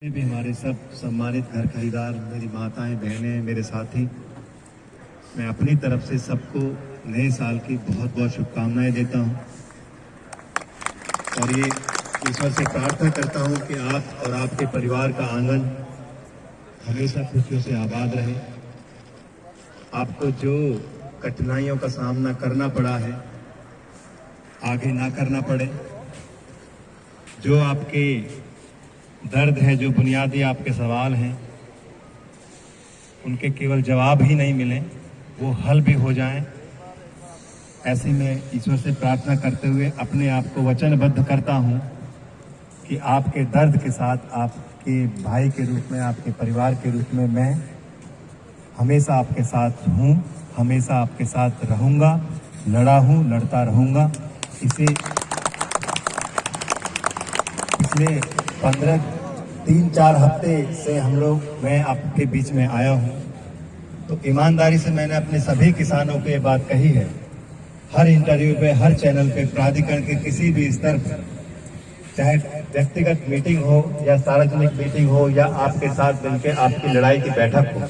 भी हमारे सब सम्मानित घर खरीदार, मेरी माताएं, बहनें, मेरे साथी, मैं अपनी तरफ से सबको नए साल की बहुत बहुत शुभकामनाएं देता हूं और ये ईश्वर से प्रार्थना करता हूं कि आप और आपके परिवार का आंगन हमेशा खुशियों से आबाद रहे। आपको जो कठिनाइयों का सामना करना पड़ा है आगे ना करना पड़े। जो आपके दर्द है, जो बुनियादी आपके सवाल हैं, उनके केवल जवाब ही नहीं मिले, वो हल भी हो जाएं। ऐसे में ईश्वर से प्रार्थना करते हुए अपने आप को वचनबद्ध करता हूं कि आपके दर्द के साथ, आपके भाई के रूप में, आपके परिवार के रूप में मैं हमेशा आपके साथ हूं, हमेशा आपके साथ रहूंगा, लड़ा हूं, लड़ता रहूंगा। इसे पिछले 3-4 हफ्ते से मैं आपके बीच में आया हूं, तो ईमानदारी से मैंने अपने सभी किसानों को ये बात कही है, हर इंटरव्यू पे, हर चैनल पे, प्राधिकरण के किसी भी स्तर पर, चाहे व्यक्तिगत मीटिंग हो या सार्वजनिक मीटिंग हो या आपके साथ मिलकर आपकी लड़ाई की बैठक हो,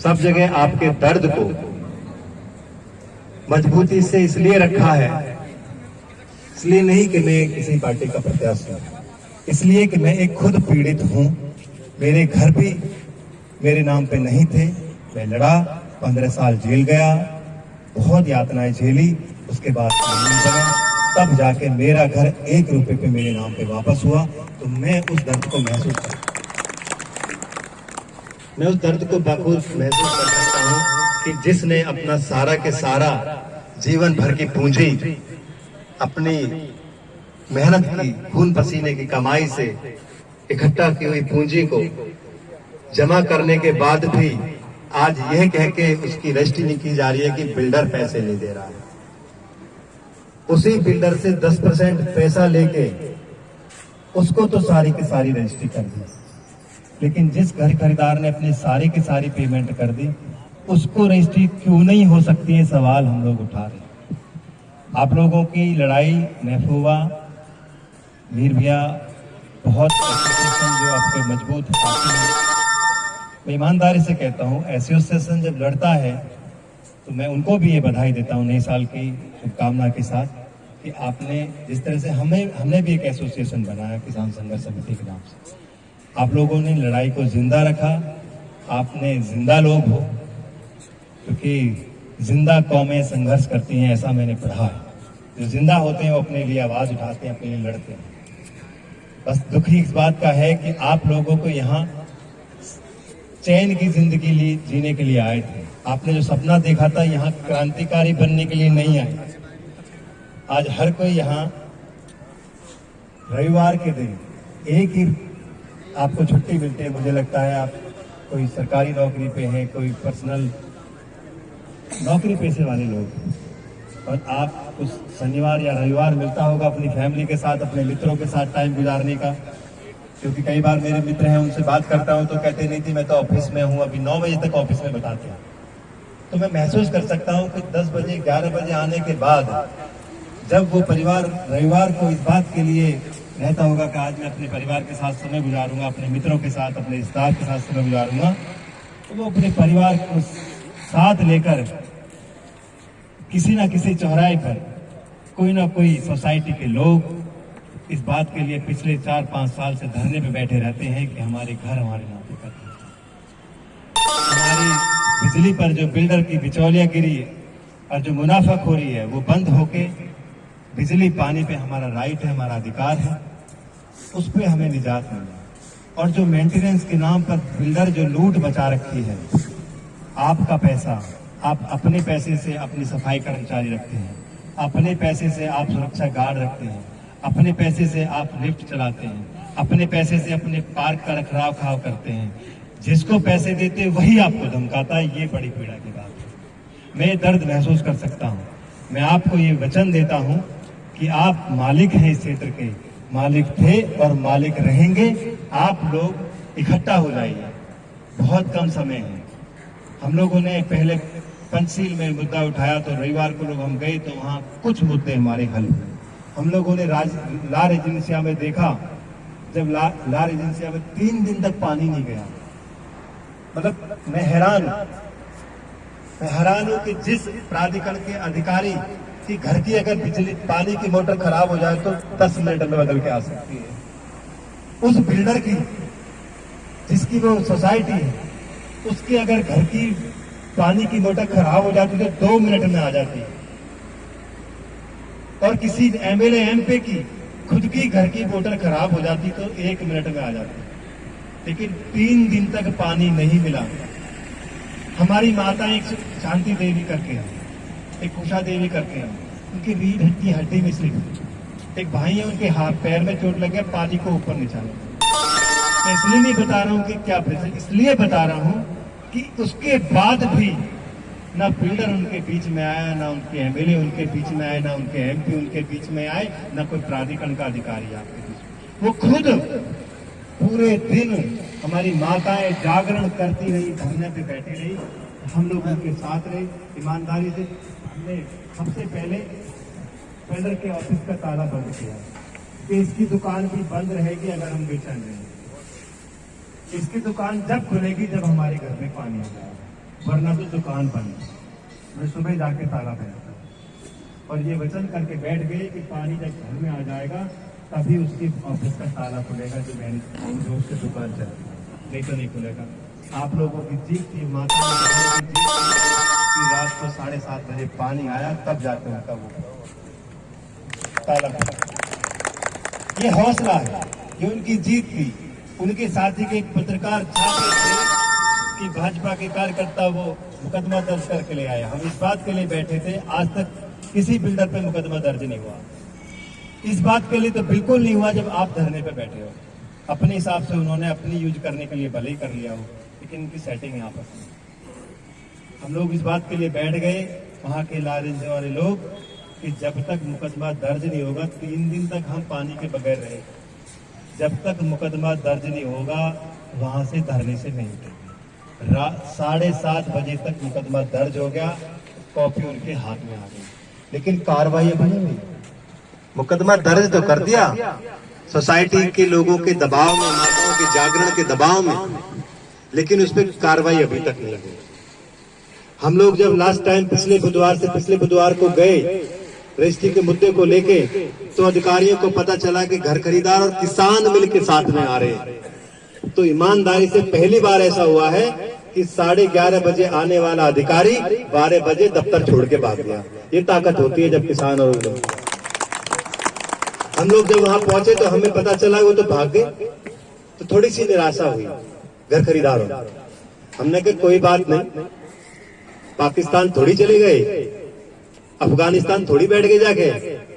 सब जगह आपके दर्द को मजबूती से इसलिए रखा है, इसलिए नहीं कि मैं किसी पार्टी का प्रत्याशी हूं, इसलिए कि मैं एक खुद पीड़ित हूं। मेरे घर भी मेरे नाम पे नहीं थे, मैं लड़ा, 15 साल जेल गया, बहुत यातनाएं झेली, उसके बाद कानून बना, तब जाके मेरा घर 1 रुपए पे मेरे नाम पे वापस हुआ। तो मैं उस दर्द को महसूस कर सकता हूं कि जिसने अपना सारा के सारा जीवन भर की पूंजी, अपनी मेहनत की, खून पसीने की कमाई से इकट्ठा की हुई पूंजी को जमा करने के बाद भी आज यह कह के उसकी रजिस्ट्री नहीं की जा रही है कि बिल्डर पैसे नहीं दे रहा है। उसी बिल्डर से 10% पैसा लेके उसको तो सारी की सारी रजिस्ट्री कर दी, लेकिन जिस घर खरीदार ने अपनी सारी की सारी पेमेंट कर दी, उसको रजिस्ट्री क्यों नहीं हो सकती है, सवाल हम लोग उठा रहे हैं। आप लोगों की लड़ाई महफूबा, वीर भैया, बहुत जो आपके मजबूत साथी हैं, मैं ईमानदारी से कहता हूं, एसोसिएशन जब लड़ता है तो मैं उनको भी ये बधाई देता हूं नए साल की शुभकामना के साथ कि आपने जिस तरह से हमने भी एक एसोसिएशन बनाया किसान संघर्ष समिति के नाम से। आप लोगों ने लड़ाई को जिंदा रखा, आपने जिंदा लोग हो, क्योंकि जिंदा कौमें संघर्ष करती हैं, ऐसा मैंने पढ़ा है। जो जिंदा होते हैं वो अपने लिए आवाज उठाते हैं, अपने लिए लड़ते हैं। बस दुख ही इस बात का है कि आप लोगों को यहाँ चैन की जिंदगी जीने के लिए आए थे। आपने जो सपना देखा था, यहाँ क्रांतिकारी बनने के लिए नहीं आए। आज हर कोई यहाँ रविवार के दिन एक ही आपको छुट्टी मिलती है। मुझे लगता है आप कोई सरकारी नौकरी पे हैं, कोई पर्सनल नौकरी पेशे वाले लोग, और आपको शनिवार या रविवार मिलता होगा अपनी फैमिली के साथ, अपने मित्रों के साथ टाइम गुजारने का। क्योंकि कई बार मेरे मित्र हैं, उनसे बात करता हूं तो कहते नहीं थी मैं तो ऑफिस में हूं, अभी 9 बजे तक ऑफिस में बताते हैं। तो मैं महसूस कर सकता हूं कि 10 बजे 11 बजे आने के बाद जब वो परिवार रविवार को इस बात के लिए रहता होगा कि आज मैं अपने परिवार के साथ समय गुजारूंगा, अपने मित्रों के साथ, अपने रिश्तेदार के साथ समय गुजारूंगा, तो वो अपने परिवार को साथ लेकर किसी ना किसी चौराहे पर कोई ना कोई सोसाइटी के लोग इस बात के लिए पिछले 4-5 साल से धरने पे बैठे रहते हैं कि हमारे घर हमारे नाम पे करते हैं। हमारी बिजली पर जो बिल्डर की बिचौलियागिरी और जो मुनाफाखोरी है वो बंद होके बिजली पानी पे हमारा राइट है, हमारा अधिकार है, उस पर हमें निजात मिले। और जो मेंटेनेंस के नाम पर बिल्डर जो लूट बचा रखी है, आपका पैसा, आप अपने पैसे से अपनी सफाई कर्मचारी रखते हैं, अपने पैसे से आप सुरक्षा गार्ड रखते हैं, अपने पैसे से आप लिफ्ट चलाते हैं, अपने पैसे से अपने पार्क का रखरखाव करते हैं। जिसको पैसे देते वही आपको धमकाता है। ये बड़ी पीड़ा की बात है। मैं दर्द महसूस कर सकता हूँ। मैं आपको ये वचन देता हूँ कि आप मालिक हैं, इस क्षेत्र के मालिक थे और मालिक रहेंगे। आप लोग इकट्ठा हो जाइए, बहुत कम समय है। हम लोगों ने पहले पंचशील में मुद्दा उठाया तो रविवार को लोग हम गए तो वहाँ कुछ मुद्दे हमारे हल हुए। हम लोगों ने ला रेजिडेंसिया में देखा जब लार एजेंसी में 3 दिन तक पानी नहीं गया। मतलब मैं हैरान हूं कि जिस प्राधिकरण के अधिकारी की घर की अगर बिजली पानी की मोटर खराब हो जाए तो 10 मिनट में बदल के आ सकती है, उस बिल्डर की जिसकी वो सोसाइटी है उसकी अगर घर की पानी की मोटर खराब हो जाती तो 2 मिनट में आ जाती है, और किसी एमएलए एमपी की खुद की घर की मोटर खराब हो जाती तो 1 मिनट में आ जाती। लेकिन 3 दिन तक पानी नहीं मिला। हमारी माता एक शांति देवी करके हैं, एक उषा देवी करके हैं, उनकी रीढ़ की हड्डी में स्लिप, एक भाई है उनके हाथ पैर में चोट लग गया, पानी को ऊपर निकाला। मैं इसलिए नहीं बता रहा हूं कि क्या, इसलिए बता रहा हूं कि उसके बाद भी ना बिल्डर उनके बीच में आया, ना उनके एमएलए उनके बीच में आए, ना उनके एमपी उनके बीच में आए, ना कोई प्राधिकरण का अधिकारी आपके बीच। वो खुद पूरे दिन हमारी माताएं जागरण करती रही, धरने पे बैठी रही, हम लोग उनके साथ रहे ईमानदारी से। हमने सबसे पहले बिल्डर के ऑफिस का ताला बंद किया कि इसकी दुकान भी बंद रहेगी अगर हम बेचैन रहेंगे। इसकी दुकान जब खुलेगी जब हमारे घर में पानी आ जाएगा, वरना तो दुकान बंद। मैं सुबह जाके ताला पहनता और ये वचन करके बैठ गए कि पानी जब घर में आ जाएगा तभी उसकी ऑफिस का ताला खुलेगा, जो उसकी दुकान चलेगी, नहीं तो नहीं खुलेगा। आप लोगों की जीत थी, माता की जीत थी। रात को 7:30 बजे पानी आया तब जाके उनका वो ताला खुला। ये हौसला है, ये उनकी जीत थी। उनके साथी के एक पत्रकार छात्र थे कि भाजपा के कार्यकर्ता वो मुकदमा दर्ज करके ले आए। हम इस बात के लिए बैठे थे, आज तक किसी बिल्डर पे मुकदमा दर्ज नहीं हुआ। इस बात के लिए तो बिल्कुल नहीं हुआ जब आप धरने पे बैठे हो। अपने हिसाब से उन्होंने अपनी यूज करने के लिए भले ही कर लिया हो, लेकिन उनकी सेटिंग है आपस में। हम लोग इस बात के लिए बैठ गए वहां के लारेंज वाले लोग कि जब तक मुकदमा दर्ज नहीं होगा, 3 दिन तक हम पानी के बगैर रहे, जब तक मुकदमा दर्ज नहीं होगा वहां से धरने से नहीं उठेंगे। 7:30 बजे तक मुकदमा दर्ज हो गया, कॉपी उनके हाथ में आ गई, लेकिन कार्रवाई अभी नहीं हुई। मुकदमा दर्ज तो कर दिया सोसाइटी के लोगों के दबाव में, माताओं के जागरण के दबाव में, लेकिन उस पर कार्रवाई अभी तक नहीं हुई। हम लोग जब लास्ट टाइम पिछले बुधवार को गए रजिस्ट्री के मुद्दे को लेके, तो अधिकारियों को पता चला कि घर खरीदार और किसान मिलकर साथ में आ रहे हैं। तो ईमानदारी से पहली बार ऐसा हुआ है कि 11:30 बजे आने वाला अधिकारी 12 बजे दफ्तर छोड़ के भाग गया। ये ताकत होती है जब किसान और लोग। हम लोग जब वहां पहुंचे तो हमें पता चला वो तो भाग गए, तो थोड़ी सी निराशा हुई घर खरीदारों। हमने कहा कोई बात नहीं, पाकिस्तान थोड़ी चले गए, अफगानिस्तान थोड़ी बैठ के जाके,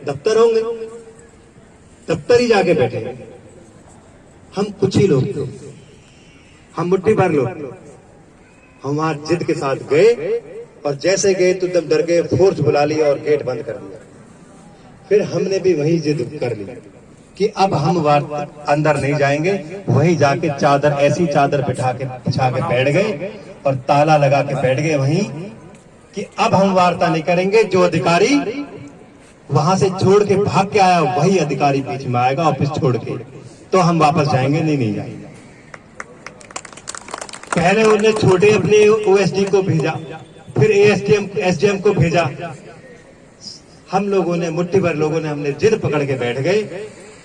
दफ्तर होंगे, दफ्तर ही जाके बैठे। हम कुछ ही लोग, हम मुट्ठी भर लोग, हम वहां जिद के साथ गए और जैसे गए तो एकदम डर गए, फोर्स बुला लिया और गेट बंद कर दिया। फिर हमने भी वही जिद कर ली कि अब हम अंदर नहीं जाएंगे, वहीं जाके चादर, ऐसी चादर बिछा के बैठ गए और ताला लगा के बैठ गए वहीं कि अब हम वार्ता नहीं करेंगे। जो अधिकारी वहां से छोड़ के भाग के आया वही अधिकारी बीच में आएगा ऑफिस छोड़ के, तो हम वापस जाएंगे, नहीं जाएंगे। पहले उन्होंने छोटे अपने ओएसडी को भेजा, फिर एसडीएम को भेजा। हम लोगों ने, मुट्ठी भर लोगों ने, हमने जिद पकड़ के बैठ गए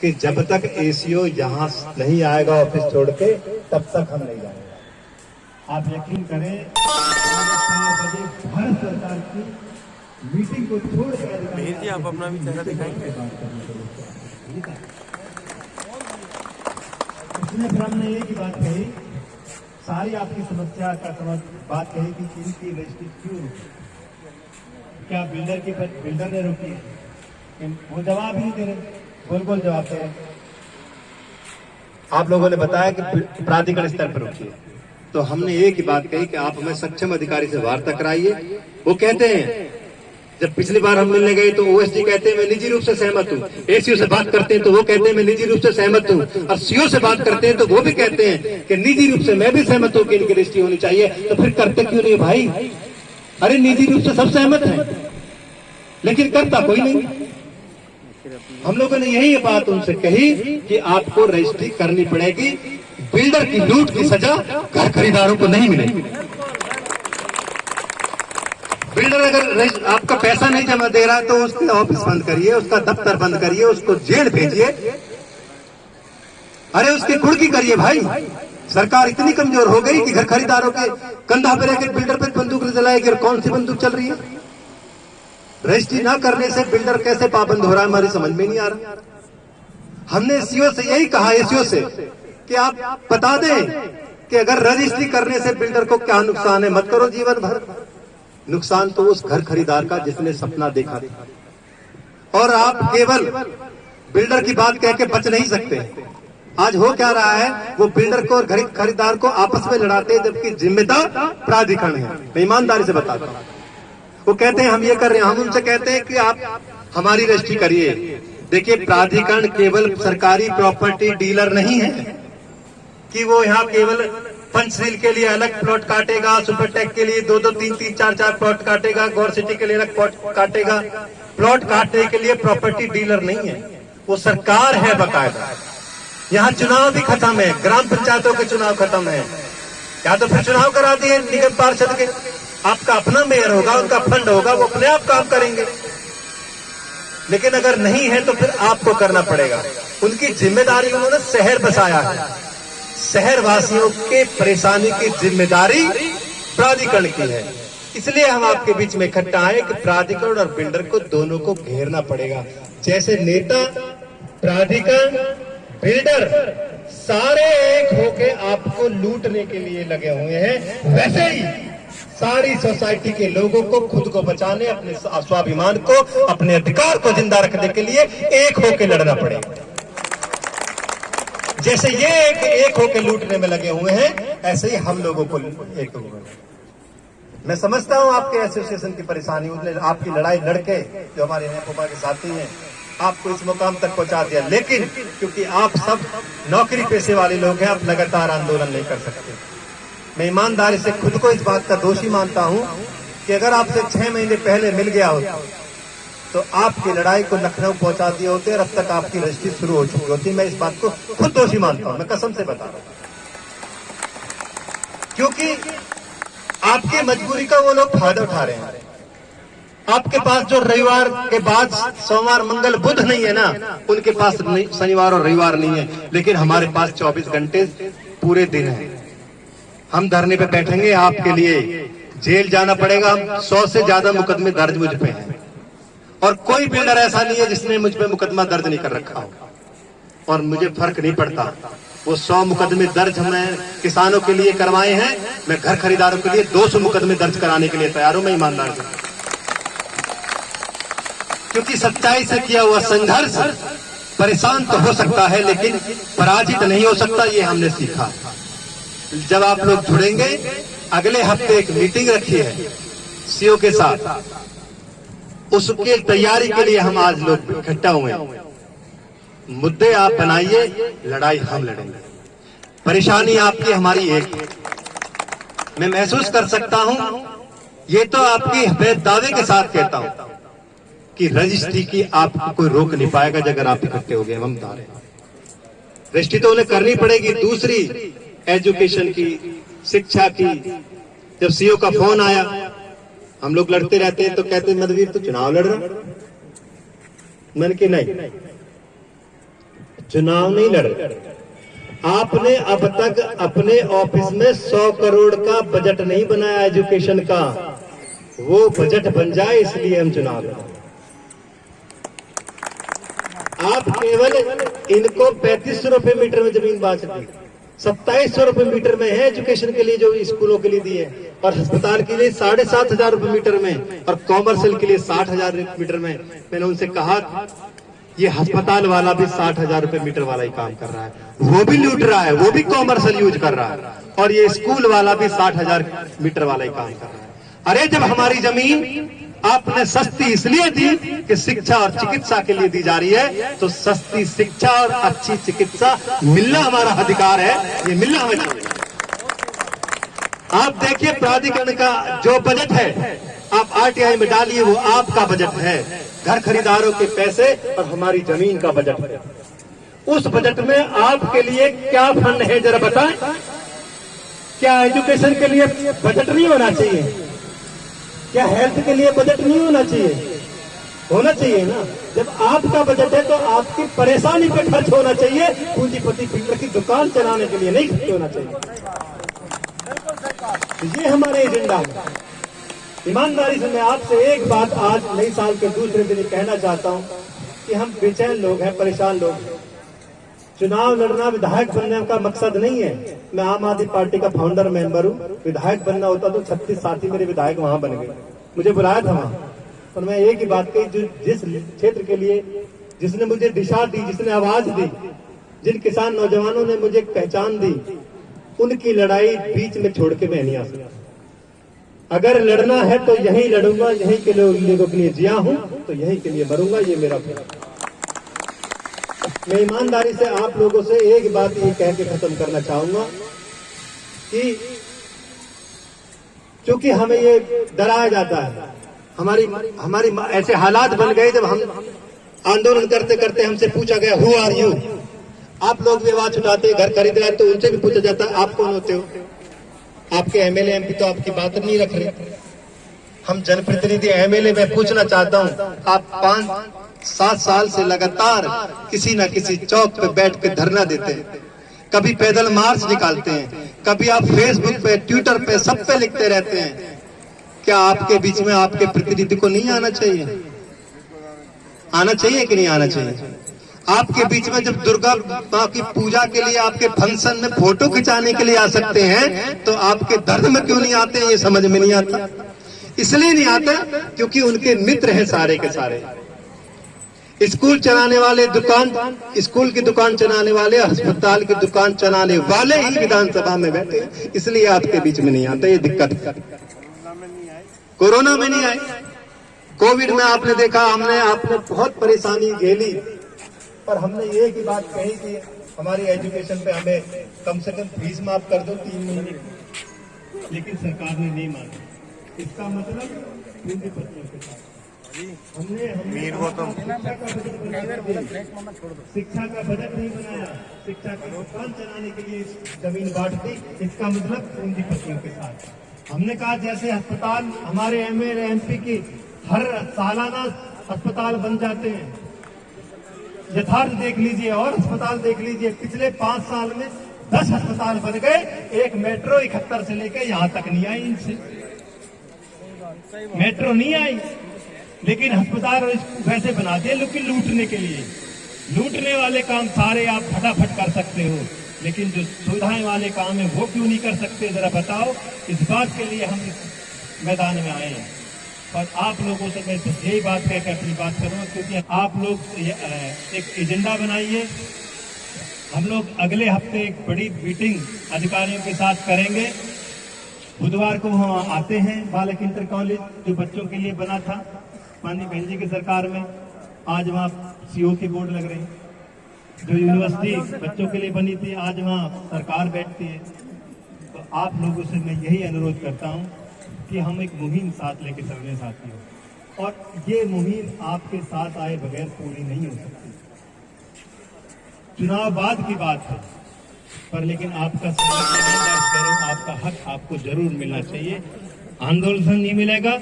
कि जब तक एसीओ यहां नहीं आएगा ऑफिस छोड़ के, तब तक हम नहीं जाएंगे। आप यकीन करें, 4 बजे भारत सरकार की मीटिंग को छोड़ के आप अपना भी चेहरा दिखाएंगे। उसने फिर हमने एक ही बात कही, सारी आपकी समस्या का बात कही कि इनकी रजिस्ट्री क्यों रुकी, क्या बिल्डर ने रोकी है? वो जवाब ही नहीं दे रहे, गोल जवाब दे रहे। आप लोगों ने बताया कि प्राधिकरण स्तर पर रुकी है, तो हमने एक ही बात कही कि आप हमें सक्षम अधिकारी से वार्ता कराइए। वो कहते हैं, जब पिछली बार हम मिलने गए तो ओएसडी कहते हैं मैं निजी रूप से सहमत हूँ, एसीओ से बात करते हैं तो वो कहते हैं मैं निजी रूप से सहमत हूँ, और सीओ से बात करते हैं तो वो भी कहते हैं कि निजी रूप से मैं भी सहमत हूँ कि इनकी रजिस्ट्री होनी चाहिए। तो फिर करते क्यों नहीं भाई? अरे निजी रूप से सब सहमत हैं, लेकिन करता कोई नहीं। हम लोगों ने यही बात उनसे कही कि आपको रजिस्ट्री करनी पड़ेगी, बिल्डर की लूट की सजा घर खरीदारों को नहीं मिलेगी। बिल्डर अगर आपका पैसा नहीं जमा दे रहा तो उसके ऑफिस बंद करिए, उसका दफ्तर बंद करिए, उसको जेल भेजिए, अरे उसकी कुर्की करिए भाई। सरकार इतनी कमजोर हो गई कि घर खरीदारों के कंधा पे रखकर बिल्डर पे बंदूक जलाएगी। कौन सी बंदूक चल रही है? रजिस्ट्री ना करने से बिल्डर कैसे पाबंद हो रहा है, हमारी समझ में नहीं आ रहा। हमने एसईओ से यही कहा, एसईओ से, कि आप बता दें कि अगर रजिस्ट्री करने से बिल्डर को क्या नुकसान है, मत करो जीवन भर। नुकसान तो उस घर खरीदार का जिसने सपना देखा था। और आप केवल बिल्डर की बात कह के बच नहीं सकते। आज हो क्या रहा है, वो बिल्डर को और खरीदार को आपस में लड़ाते हैं, जबकि जिम्मेदार प्राधिकरण है। मैं ईमानदारी से बताता हूं, वो कहते हैं हम ये कर रहे हैं, हम उनसे कहते हैं कि आप हमारी रजिस्ट्री करिए। देखिए, प्राधिकरण केवल सरकारी प्रॉपर्टी डीलर नहीं है कि वो यहाँ केवल पंचशील के लिए अलग प्लॉट काटेगा, सुपरटेक के लिए 2-2, 3-3, 4-4 प्लॉट काटेगा, गौर सिटी के लिए अलग प्लॉट काटेगा। प्लॉट काटने के लिए प्रॉपर्टी डीलर नहीं है, वो सरकार है बकायदा। यहाँ चुनाव भी खत्म है, ग्राम पंचायतों के चुनाव खत्म है, या तो फिर चुनाव करा दिए निगम पार्षद के। आपका अपना मेयर होगा, उनका फंड होगा, वो अपने आप काम करेंगे। लेकिन अगर नहीं है तो फिर आपको करना पड़ेगा। उनकी जिम्मेदारी, उन्होंने शहर बसाया है, शहर वासियों के परेशानी की जिम्मेदारी प्राधिकरण की है। इसलिए हम आपके बीच में इकट्ठा आए कि प्राधिकरण और बिल्डर को दोनों को घेरना पड़ेगा। जैसे नेता, प्राधिकरण, बिल्डर सारे एक होके आपको लूटने के लिए लगे हुए हैं, वैसे ही सारी सोसाइटी के लोगों को खुद को बचाने, अपने स्वाभिमान को, अपने अधिकार को जिंदा रखने के लिए एक होके लड़ना पड़ेगा। जैसे ये एक होके लूटने में लगे हुए हैं, ऐसे ही हम लोगों को एक होगा। मैं समझता हूं आपके एसोसिएशन की परेशानी, उसने आपकी लड़ाई लड़के जो हमारे नेपोपा के साथी हैं आपको इस मुकाम तक पहुंचा दिया। लेकिन क्योंकि आप सब नौकरी पेशे वाले लोग हैं, आप लगातार आंदोलन नहीं कर सकते। मैं ईमानदारी से खुद को इस बात का दोषी मानता हूं कि अगर आपसे 6 महीने पहले मिल गया होता तो आपकी लड़ाई को लखनऊ पहुंचा दिए होते और अब तक आपकी रजिस्ट्री शुरू हो चुकी होती। मैं इस बात को खुद दोषी मानता हूं, मैं कसम से बता रहा हूं, क्योंकि आपकी मजबूरी का वो लोग फायदा उठा रहे हैं। आपके पास जो रविवार के बाद सोमवार, मंगल, बुध नहीं है ना, उनके पास शनिवार और रविवार नहीं है, लेकिन हमारे पास 24 घंटे पूरे दिन है। हम धरने पे बैठेंगे आपके लिए। जेल जाना पड़ेगा, 100 से ज्यादा मुकदमे दर्ज मुझ पे हैं और कोई बिल्डर ऐसा नहीं है जिसने मुझ पे मुकदमा दर्ज नहीं कर रखा हो। और मुझे फर्क नहीं पड़ता, वो 100 मुकदमे दर्ज मैं किसानों के लिए करवाए हैं, मैं घर खरीदारों के लिए 200 मुकदमे दर्ज कराने के लिए तैयार हूं। मैं ईमानदार हूं, क्योंकि सच्चाई से किया हुआ संघर्ष परेशान तो हो सकता है लेकिन पराजित नहीं हो सकता, ये हमने सीखा। जब आप लोग जुड़ेंगे, अगले हफ्ते एक मीटिंग रखी है सीओ के साथ, उसके तैयारी के लिए हम आज लोग इकट्ठा हुए हैं। मुद्दे आप बनाइए, लड़ाई हम लड़ेंगे। परेशानी आपकी, हमारी एक। मैं महसूस कर सकता हूं, ये तो आपकी दावे के साथ कहता हूं कि रजिस्ट्री की आपको कोई रोक नहीं पाएगा अगर आप इकट्ठे हो गए। हम बता रहे हैं, रजिस्ट्री तो उन्हें करनी पड़ेगी। दूसरी, एजुकेशन की, शिक्षा की। जब सीओ का फोन आया, हम लोग लड़ते रहते हैं तो कहते हैं मधुवीर तो चुनाव लड़ रहा। मैंने कि नहीं, चुनाव नहीं लड़ रहे। आपने अब तक अपने ऑफिस में 100 करोड़ का बजट नहीं बनाया एजुकेशन का, वो बजट बन जाए इसलिए हम चुनाव लड़ रहे हैं। आप केवल इनको 3500 रुपए मीटर में जमीन बांट दी, 2700 रुपए मीटर में है एजुकेशन के लिए जो स्कूलों के लिए दिए, और अस्पताल के लिए 7,500 रुपए मीटर में, और कॉमर्शियल के लिए 60,000 मीटर में। मैंने उनसे कहा ये अस्पताल वाला भी 60,000 रुपए मीटर वाला ही काम कर रहा है, वो भी लूट रहा है, वो भी कॉमर्शियल यूज कर रहा है, और ये स्कूल वाला भी 60,000 मीटर वाला ही काम कर रहा है। अरे जब हमारी जमीन आपने सस्ती इसलिए दी कि शिक्षा और चिकित्सा के लिए दी जा रही है, तो सस्ती शिक्षा और अच्छी चिकित्सा मिलना हमारा अधिकार है, ये मिलना हमें चाहिए। आप देखिए प्राधिकरण का जो बजट है आप आरटीआई में डालिए, वो आपका बजट है। घर खरीदारों के पैसे और हमारी जमीन का बजट है। उस बजट में आपके लिए क्या फंड है जरा बताएं। क्या एजुकेशन के लिए बजट नहीं होना चाहिए? क्या हेल्थ के लिए बजट नहीं होना चाहिए? होना चाहिए ना। जब आपका बजट है तो आपकी परेशानी पे खर्च होना चाहिए, पूंजीपति फिल्टर की दुकान चलाने के लिए नहीं खर्च होना चाहिए। ये हमारे एजेंडा है। ईमानदारी से मैं आपसे एक बात आज नई साल के दूसरे दिन कहना चाहता हूं कि हम बेचैन लोग हैं, परेशान लोग हैं। चुनाव लड़ना विधायक बनने का मकसद नहीं है। मैं आम आदमी पार्टी का फाउंडर मेंबर हूं। विधायक बनना होता तो 36 साथी मेरे विधायक वहां बन गए, मुझे बुलाया था वहां। और मैं एक ही बात कही, जो जिस क्षेत्र के लिए जिसने मुझे दिशा दी, जिसने आवाज दी, जिन किसान नौजवानों ने मुझे पहचान दी, उनकी लड़ाई बीच में छोड़ के मैं नहीं आ सकता। अगर लड़ना है तो यही लड़ूंगा, यही के लोगों के लिए जिया हूं तो यही के लिए मरूंगा। ये मेरा मैं ईमानदारी से आप लोगों से एक बात ये कह के खत्म करना चाहूंगा कि क्योंकि हमें ये डराया जाता है, हमारी ऐसे हालात बन गए जब हम आंदोलन करते करते हमसे पूछा गया हु आर यू। आप लोग भी आवाज उठाते, घर खरीद रहे तो उनसे भी पूछा जाता है आप कौन होते हो? आपके एमएलए एमपी तो आपकी बात नहीं रख रहे। हम जनप्रतिनिधि एमएलए में पूछना चाहता हूं, आप 5-7 साल से लगातार किसी न किसी चौक पे बैठ के धरना देते हैं, कभी पैदल मार्च निकालते हैं, कभी आप फेसबुक पे, ट्विटर पे, सब पे लिखते रहते हैं। क्या आपके बीच में आपके प्रतिनिधि को नहीं आना चाहिए? आना चाहिए कि नहीं आना चाहिए? आपके बीच में जब दुर्गा माँ की पूजा के लिए आपके फंक्शन में फोटो खिंचाने के लिए आ सकते हैं तो आपके दर्द में क्यों नहीं आते? ये समझ में नहीं आता। इसलिए नहीं आता क्योंकि उनके मित्र हैं सारे के सारे। स्कूल चलाने वाले, स्कूल की दुकान चलाने वाले, अस्पताल की दुकान चलाने वाले ही विधानसभा में बैठे हैं, इसलिए आपके बीच में नहीं आते। ये दिक्कत कोरोना में नहीं आए, कोविड में आपने देखा, आपने बहुत परेशानी झेली, पर हमने एक ही बात कही कि हमारी एजुकेशन पे हमें कम से कम फीस माफ कर दो 3 महीने की, लेकिन सरकार ने नहीं माना। इसका मतलब पूंजीपतियों के साथ हमने शिक्षा का बजट नहीं बनाया, शिक्षा की दुकान चलाने के लिए जमीन बांट दी। इसका मतलब पूंजीपतियों के साथ हमने कहा जैसे अस्पताल हमारे एमएलए एमपी की हर सालाना अस्पताल बन जाते हैं, यथार्थ देख लीजिए और अस्पताल देख लीजिए। पिछले 5 साल में 10 अस्पताल बन गए, एक मेट्रो 71 से लेकर यहां तक नहीं आई। इनसे मेट्रो नहीं आई, लेकिन अस्पताल वैसे बना दिए लेकिन लूटने के लिए। लूटने वाले काम सारे आप फटाफट कर सकते हो, लेकिन जो सुविधाएं वाले काम है वो क्यों नहीं कर सकते? जरा बताओ। इस बात के लिए हम इस मैदान में आए हैं और आप लोगों से मैं यही बात कहकर अपनी बात करूंगा, क्योंकि आप लोग एक एजेंडा बनाइए। हम लोग अगले हफ्ते एक बड़ी मीटिंग अधिकारियों के साथ करेंगे। बुधवार को हम आते हैं बालक इंटर कॉलेज जो बच्चों के लिए बना था माननीय बहन जी की सरकार में। आज वहाँ सीओ के बोर्ड लग रहे हैं। जो यूनिवर्सिटी बच्चों के लिए बनी थी आज वहाँ सरकार बैठती है। तो आप लोगों से मैं यही अनुरोध करता हूँ कि हम एक मुहिम साथ लेके चल रहे साथियों, और ये मुहिम आपके साथ आए बगैर पूरी नहीं हो सकती। चुनाव बाद की बात है, पर लेकिन आपका आपका हक आपको जरूर मिलना चाहिए। आंदोलन नहीं मिलेगा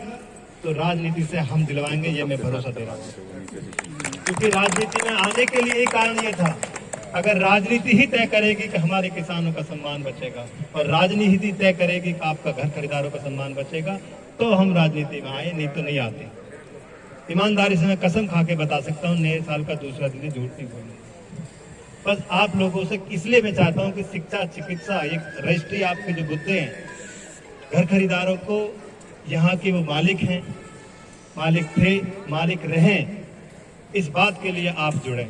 तो राजनीति से हम दिलवाएंगे, ये मैं भरोसा दे रहा हूँ। क्योंकि राजनीति में आने के लिए एक कारण ये था, अगर राजनीति ही तय करेगी कि हमारे किसानों का सम्मान बचेगा और राजनीति तय करेगी कि आपका घर खरीदारों का सम्मान बचेगा, तो हम राजनीति में आए, नहीं तो नहीं आते। ईमानदारी से मैं कसम खा के बता सकता हूँ, नए साल का दूसरा दिन झूठ नहीं बोलूंगा। बस आप लोगों से इसलिए मैं चाहता हूँ कि शिक्षा, चिकित्सा, एक रजिस्ट्री आपके जो मुद्दे हैं, घर खरीदारों को यहाँ के वो मालिक हैं, मालिक थे, मालिक रहें, इस बात के लिए आप जुड़ें।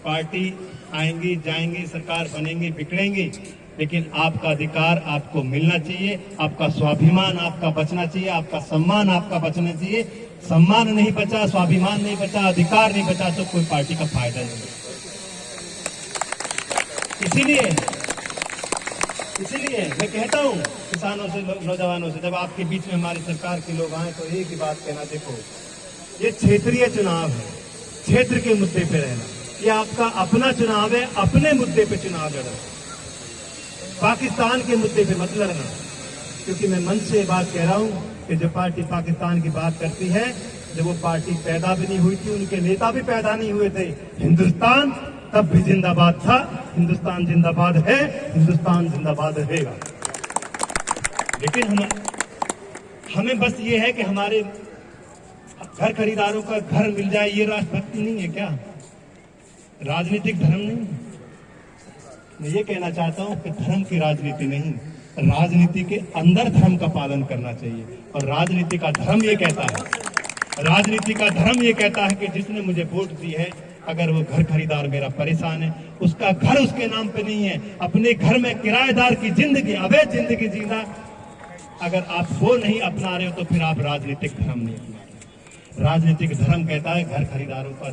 पार्टी आएंगी जाएंगी, सरकार बनेंगी बिगड़ेंगी, लेकिन आपका अधिकार आपको मिलना चाहिए, आपका स्वाभिमान आपका बचना चाहिए, आपका सम्मान आपका बचना चाहिए। सम्मान नहीं बचा, स्वाभिमान नहीं बचा, अधिकार नहीं बचा तो कोई पार्टी का फायदा नहीं। इसीलिए इसलिए मैं कहता हूं किसानों से, नौजवानों से, जब आपके बीच में हमारी सरकार के लोग आए तो एक ही बात कहना, देखो ये क्षेत्रीय चुनाव है, क्षेत्र के मुद्दे पे रहना, ये आपका अपना चुनाव है, अपने मुद्दे पे चुनाव लड़ना, पाकिस्तान के मुद्दे पे मत लड़ना। क्योंकि मैं मन से ये बात कह रहा हूं कि जो पार्टी पाकिस्तान की बात करती है, जब वो पार्टी पैदा भी नहीं हुई थी, उनके नेता भी पैदा नहीं हुए थे, हिंदुस्तान तब भी जिंदाबाद था, हिंदुस्तान जिंदाबाद है, हिंदुस्तान जिंदाबाद रहेगा। लेकिन हमें बस ये है कि हमारे घर खरीदारों का घर मिल जाए, ये राष्ट्रभक्ति नहीं है क्या? राजनीतिक धर्म नहीं। मैं ये कहना चाहता हूं कि धर्म की राजनीति नहीं, राजनीति के अंदर धर्म का पालन करना चाहिए। और राजनीति का धर्म ये कहता है, राजनीति का धर्म ये कहता है कि जिसने मुझे वोट दी है, अगर वो घर खरीदार मेरा परेशान है, उसका घर उसके नाम पे नहीं है, अपने घर में किराएदार की जिंदगी, अवैध जिंदगी जीना, अगर आप वो नहीं अपना रहे हो तो फिर आप राजनीतिक धर्म नहीं अपना रहे। राजनीतिक धर्म कहता है घर खरीदारों का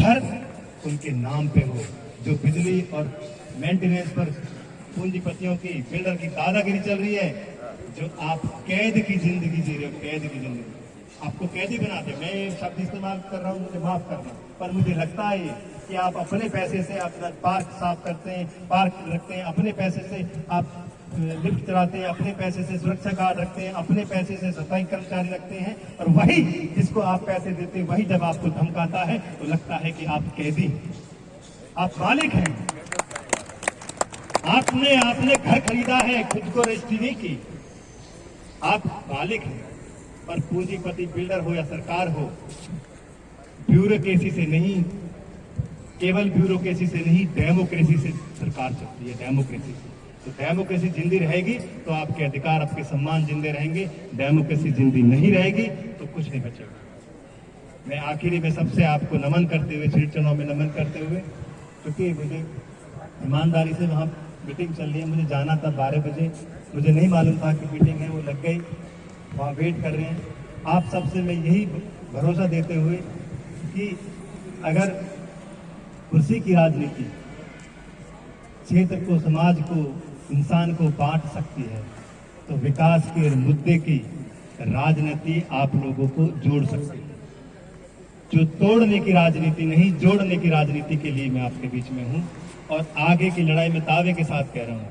घर उनके नाम पे हो, जो बिजली और मेंटेनेंस पर पूंजीपतियों की, बिल्डर की दादागिरी चल रही है, जो आप कैद की जिंदगी जी रहे हो, कैद की जिंदगी, आपको कैदी बनाते। मैं ये शब्द इस्तेमाल कर रहा हूँ, मुझे माफ करना, पर मुझे लगता है कि आप अपने पैसे से अपना पार्क साफ करते हैं, पार्क रखते हैं, अपने पैसे से आप लिफ्ट चलाते हैं, अपने पैसे से सुरक्षा गार्ड रखते हैं, अपने पैसे से सफाई कर्मचारी रखते हैं, और वही जिसको आप पैसे देते हैं, वही जब आपको धमकाता है तो लगता है कि आप कैदी, आप मालिक हैं। आपने घर खरीदा है, खुद को रजिस्ट्री नहीं की, आप मालिक हैं। पर पूंजीपति बिल्डर हो या सरकार हो, ब्यूरोक्रेसी से नहीं, केवल ब्यूरोक्रेसी से नहीं, डेमोक्रेसी से सरकार चलती है, डेमोक्रेसी से। तो डेमोक्रेसी जिंदी रहेगी तो आपके अधिकार, आपके सम्मान जिंदे रहेंगे। डेमोक्रेसी जिंदी नहीं रहेगी तो कुछ नहीं बचेगा। मैं आखिरी में सबसे आपको नमन करते हुए, श्री चुनाव में नमन करते हुए, क्योंकि मुझे ईमानदारी से वहाँ मीटिंग चल रही है, मुझे जाना था 12 बजे, मुझे नहीं मालूम था कि मीटिंग है, वो लग गई, वहाँ वेट कर रहे हैं। आप सबसे मैं यही भरोसा देते हुए कि अगर कुर्सी की राजनीति क्षेत्र को, समाज को, इंसान को बांट सकती है, तो विकास के मुद्दे की राजनीति आप लोगों को जोड़ सकती है। जो तोड़ने की राजनीति नहीं, जोड़ने की राजनीति के लिए मैं आपके बीच में हूं, और आगे की लड़ाई में दावे के साथ कह रहा हूं,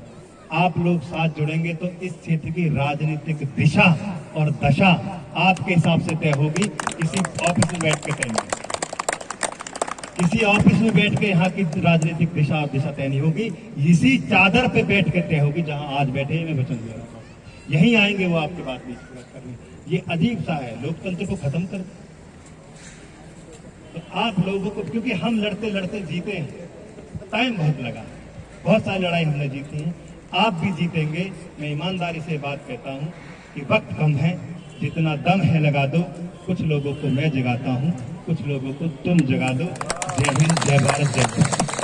आप लोग साथ जुड़ेंगे तो इस क्षेत्र की राजनीतिक दिशा और दशा आपके हिसाब से तय होगी। किसी ऑफिस में बैठ के तय नहीं, किसी ऑफिस में बैठ के यहाँ की राजनीतिक दिशा और दिशा तय नहीं होगी, इसी चादर पे बैठ के तय होगी जहां आज बैठे हैं। मैं वचन दे रहा हूँ, यहीं आएंगे वो आपके बात नहीं करने। ये अजीब सा है, लोकतंत्र को खत्म कर। तो आप लोगों को, क्योंकि हम लड़ते लड़ते जीते हैं, टाइम बहुत लगा, बहुत सारी लड़ाई हमने जीती है, आप भी जीतेंगे। मैं ईमानदारी से बात कहता हूं कि वक्त कम है, जितना दम है लगा दो। कुछ लोगों को मैं जगाता हूं, कुछ लोगों को तुम जगा दो। जय हिंद, जय भारत, जय भारत।